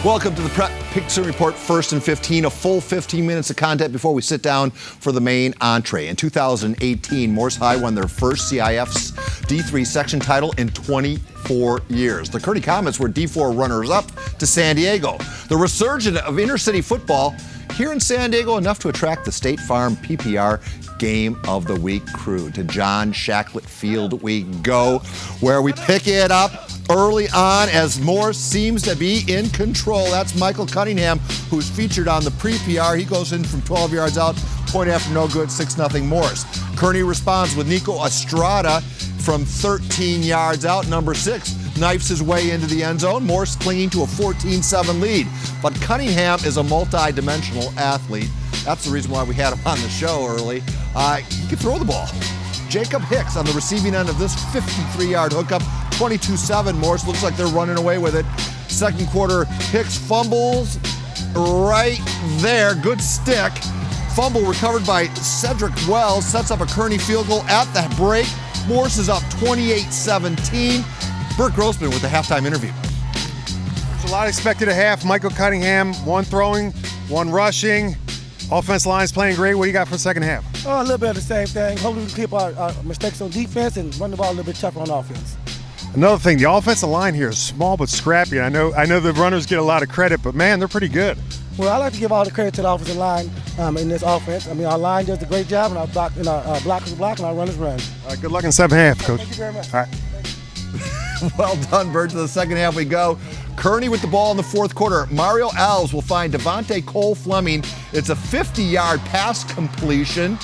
Welcome to the Prep Picks Report, first and 15, a full 15 minutes of content before we sit down for the main entree. In 2018, Morris High won their first CIF's D3 section title in 24 years. The Kearney Comets were D4 runners-up to San Diego. The resurgence of inner-city football here in San Diego enough to attract the State Farm PPR Game of the Week crew. To John Shacklet Field we go, where we pick it up early on as Morris seems to be in control. That's Michael Cunningham, who's featured on the pre-PR. He goes in from 12 yards out, point after no good, 6-0 Morris. Kearney responds with Nico Estrada from 13 yards out, number 6. Knifes his way into the end zone. Morris clinging to a 14-7 lead. But Cunningham is a multi-dimensional athlete. That's the reason why we had him on the show early. He can throw the ball. Jacob Hicks on the receiving end of this 53-yard hookup, 22-7. Morris looks like they're running away with it. Second quarter, Hicks fumbles right there. Good stick. Fumble recovered by Cedric Wells. Sets up a Kearney field goal at the break. Morris is up 28-17. Bert Grossman with the halftime interview. There's a lot expected at half. Michael Cunningham, one throwing, one rushing. Offense line's playing great. What do you got for the second half? A little bit of the same thing. Hopefully we keep our mistakes on defense and run the ball a little bit tougher on offense. Another thing, the offensive line here is small but scrappy. I know the runners get a lot of credit, but man, they're pretty good. Well, I like to give all the credit to the offensive line in this offense. I mean, our line does a great job, and our blockers block, and our runners run. All right, good luck in second half, Coach. Thank you very much. All right. Well done, Bert. To the second half we go. Kearney with the ball in the fourth quarter. Mario Alves will find Devontae Cole Fleming. It's a 50-yard pass completion,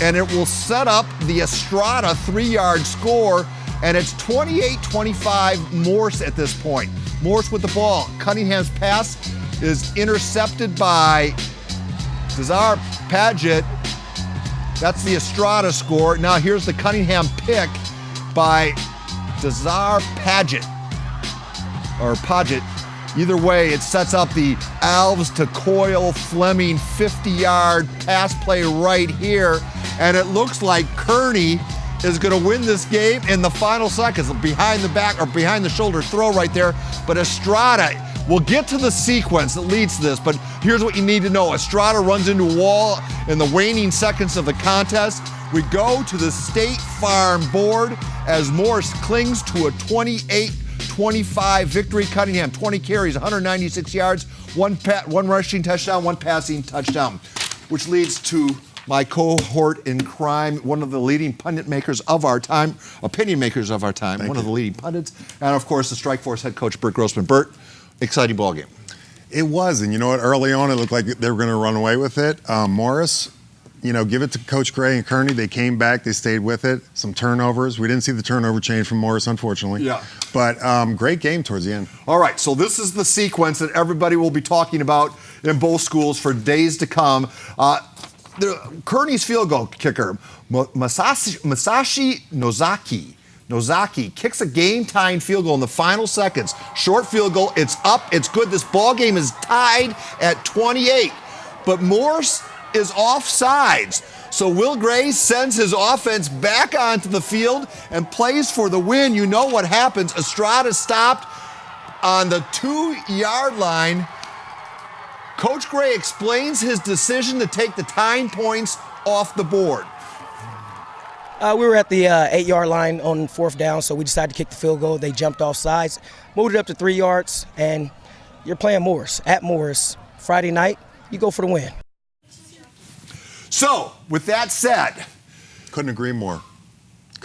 and it will set up the Estrada 3-yard score, and it's 28-25 Morse at this point. Morse with the ball. Cunningham's pass is intercepted by Cesar Paget. That's the Estrada score. Now here's the Cunningham pick by Cesar Paget. Or Paget. Either way, it sets up the Alves to Coyle Fleming 50-yard pass play right here. And it looks like Kearney is going to win this game in the final seconds. Behind the back or behind the shoulder throw right there. But Estrada, we'll get to the sequence that leads to this, but here's what you need to know. Estrada runs into a wall in the waning seconds of the contest. We go to the State Farm board as Morris clings to a 28-25 victory. Cunningham, 20 carries, 196 yards, one rushing touchdown, one passing touchdown, which leads to my cohort in crime, one of the leading pundit makers of our time, opinion makers of our time, Thank one you. of the leading pundits, and of course the Strikeforce head coach, Bert Grossman. Bert, exciting ball game. It was, and you know what? Early on, it looked like they were going to run away with it. Morris, give it to Coach Gray and Kearney. They came back. They stayed with it. Some turnovers. We didn't see the turnover change from Morris, unfortunately. Yeah. But great game towards the end. All right, so this is the sequence that everybody will be talking about in both schools for days to come. Kearney's field goal kicker, Masashi Nozaki kicks a game-tying field goal in the final seconds. Short field goal, it's up, it's good. This ball game is tied at 28. But Morse is offsides. So Will Gray sends his offense back onto the field and plays for the win. You know what happens. Estrada stopped on the 2-yard line. Coach Gray explains his decision to take the tying points off the board. We were at the 8-yard line on 4th down, so we decided to kick the field goal. They jumped off sides, moved it up to 3 yards, and you're playing Morris, at Morris. Friday night, you go for the win. So, with that said, Couldn't agree more.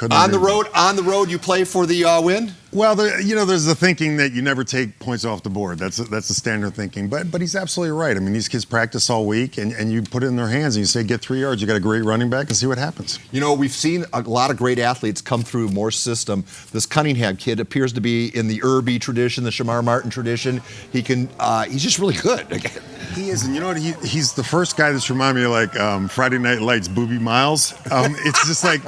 on the road, you play for the win? Well, there's the thinking that you never take points off the board. That's the standard thinking. But he's absolutely right. I mean, these kids practice all week, and you put it in their hands, and you say, get 3 yards. You got a great running back, and see what happens. We've seen a lot of great athletes come through Morse's system. This Cunningham kid appears to be in the Irby tradition, the Shamar Martin tradition. He's just really good. He is, and you know what? He's the first guy that's reminded me of like Friday Night Lights, Booby Miles. It's just like,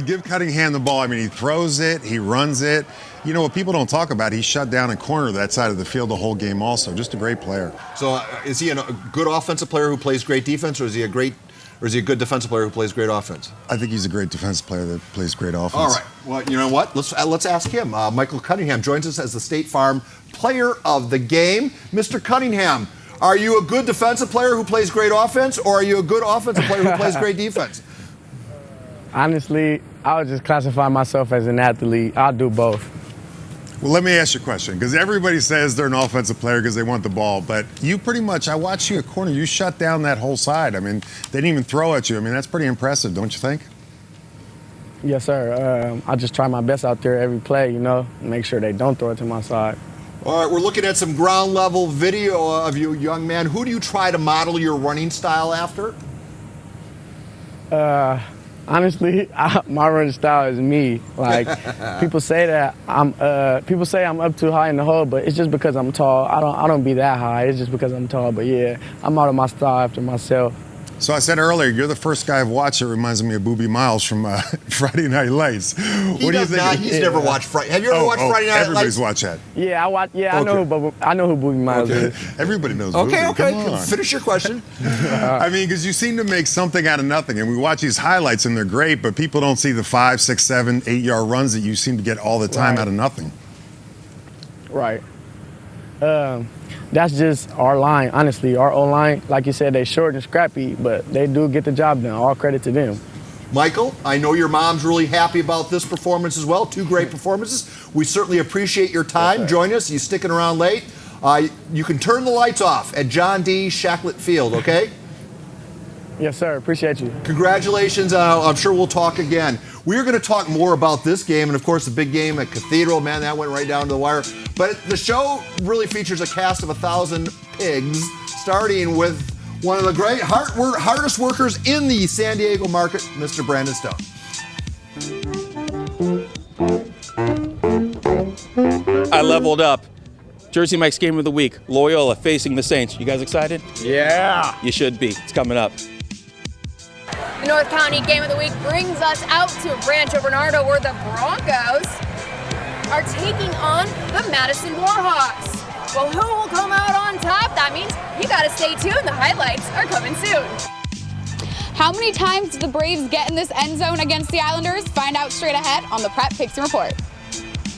give Cunningham the ball. I mean, he throws it, he runs it. What people don't talk about, he shut down and cornered that side of the field the whole game also. Just a great player. So is he a good offensive player who plays great defense, or is he a great or is he a good defensive player who plays great offense? I think he's a great defensive player that plays great offense. All right. Well, you know what? Let's ask him. Michael Cunningham joins us as the State Farm Player of the Game. Mr. Cunningham, are you a good defensive player who plays great offense, or are you a good offensive player who plays great defense? Honestly, I would just classify myself as an athlete. I'll do both. Well, let me ask you a question, because everybody says they're an offensive player because they want the ball, but you pretty much, I watched you at corner, you shut down that whole side. I mean, they didn't even throw at you. I mean, that's pretty impressive, don't you think? Yes, sir. I just try my best out there every play, make sure they don't throw it to my side. All right, we're looking at some ground level video of you, young man. Who do you try to model your running style after? Honestly, my running style is me. Like people say that I'm up too high in the hole, but it's just because I'm tall. I don't be that high. It's just because I'm tall. But yeah, I'm out of my style after myself. So I said earlier, you're the first guy I've watched that reminds me of Booby Miles from Friday Night Lights. What do you think? He's never watched Friday. Have you ever watched Friday Night Lights? Everybody's watched that. Yeah, I watch. Yeah, okay. I know who Booby Miles is. Everybody knows. Okay, Booby. okay. Finish your question. I mean, because you seem to make something out of nothing, and we watch these highlights and they're great, but people don't see the 5, 6, 7, 8 yard runs that you seem to get all the time out of nothing. Right. That's just our line, honestly. Our O-line, like you said, they short and scrappy, but they do get the job done. All credit to them. Michael, I know your mom's really happy about this performance as well. 2 great performances. We certainly appreciate your time. Join us. You sticking around late. You can turn the lights off at John D. Shacklet Field, okay? Yes, sir. Appreciate you. Congratulations. I'm sure we'll talk again. We're going to talk more about this game and, of course, the big game at Cathedral. Man, that went right down to the wire. But the show really features a cast of 1,000 pigs, starting with one of the great hardest workers in the San Diego market, Mr. Brandon Stone. I leveled up. Jersey Mike's Game of the Week, Loyola facing the Saints. You guys excited? Yeah. You should be. It's coming up. The North County Game of the Week brings us out to Rancho Bernardo, where the Broncos are taking on the Madison Warhawks. Well, who will come out on top? That means you gotta stay tuned. The highlights are coming soon. How many times did the Braves get in this end zone against the Islanders? Find out straight ahead on the Prep Picks and Report.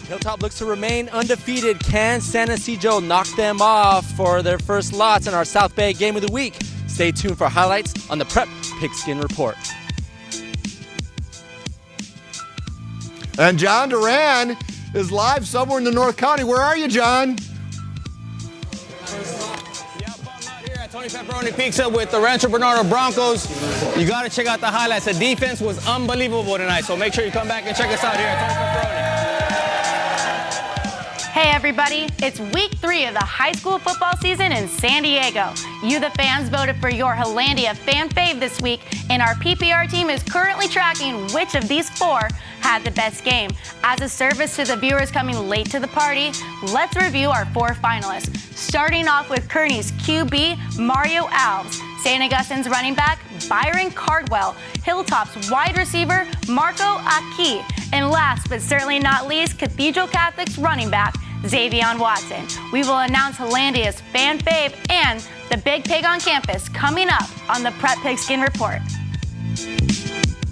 Hilltop looks to remain undefeated. Can San Ysidro knock them off for their first loss in our South Bay Game of the Week? Stay tuned for highlights on the Prep Pigskin Report. And John Duran is live somewhere in the North County. Where are you, John? Yep, I'm out here at Tony Pepperoni Pizza with the Rancho Bernardo Broncos. You got to check out the highlights. The defense was unbelievable tonight, so make sure you come back and check us out here at Tony Pepperoni. Hey everybody, it's week 3 of the high school football season in San Diego. You the fans voted for your Hollandia fan fave this week, and our PPR team is currently tracking which of these 4 had the best game. As a service to the viewers coming late to the party, let's review our 4 finalists. Starting off with Kearney's QB, Mario Alves, St. Augustine's running back, Byron Cardwell, Hilltop's wide receiver, Marco Aki, and last but certainly not least, Cathedral Catholic's running back, Xavion Watson. We will announce Hollandia's fan fave and the big pig on campus coming up on the Prep Pigskin Report.